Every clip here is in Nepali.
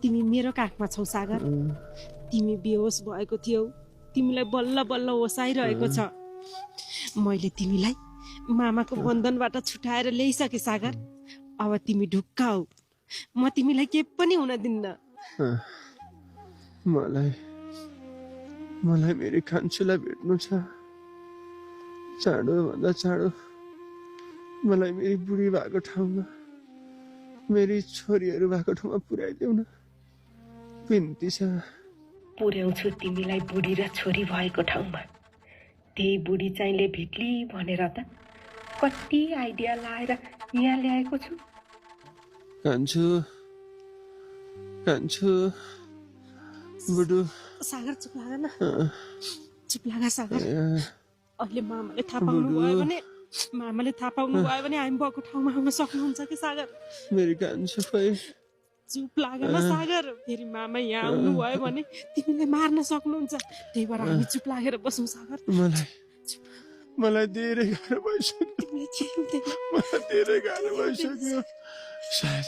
तिमी मेरो काखमा छौ सागर। तिमी बेहोस भएको थियौ, तिमीलाई बल्ल बल्ल होसाइरहेको छ। मैले तिमीलाई मामाको बन्धनबाट छुटाएर ल्याइसके सागर। अब तिमी ढुक्क हौ, म तिमीलाई के पनि हुन दिन्न। मलाई मेरो कान्छुलाई भेट्नु छ। चाँडो भन्दा चाँडो मलाई मेरी बुढी भएको ठाउँमा, मेरी छोरीहरू भएको ठाउँमा पुर्याइदेऊ न, बिन्ती छ। पुर्याउँछु तिमीलाई बुढी र छोरी भएको ठाउँमा। त्यही बुढी चाहिँले भेट्ली भनेर त कति आइडिया लाएर यहाँ ल्याएको छु। कान्छु बुढु। सागर चुप लाग न, चुप लाग सागर। अहिले मामाले थाहा पाउनु भयो भने हामी भएको ठाउँमा आउन सक्नुहुन्छ कि सागर। मेरी कान्छु खोइ। चुप लाग न सागर। फेरि मामा यहाँ आउनु भयो भने तिमीलाई मार्न सक्नुहुन्छ। त्यही भएर हामी चुप लागेर बसौँ सागर। मलाई धेरै गाह्रो भइसक्यो। सायद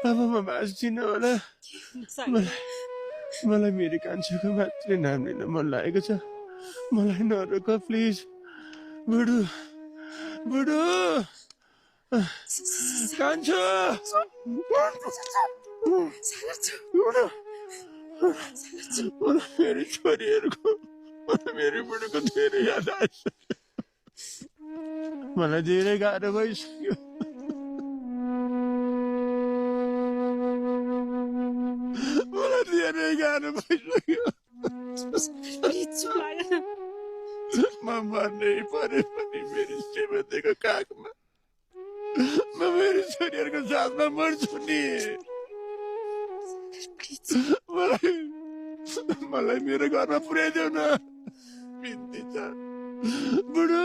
अब म बाँच्दिनँ होला। मलाई मेरो कान्छुको मात्रै नाम लिन मन लागेको छ। मलाई नरोक प्लिज। बुढु कान्छु। मेरो छोरीहरूको, मेरो बुढोको धेरै याद आइसक्यो। मलाई धेरै गाह्रो भइसक्यो। म मर्नै परे पनि मेरो श्रीमतीको काखमा, म मेरो छोरीहरूको साथमा मर्छु नि। मलाई मेरो घरमा पुर्याइदेऊ न, बिन्ती छ। बुढो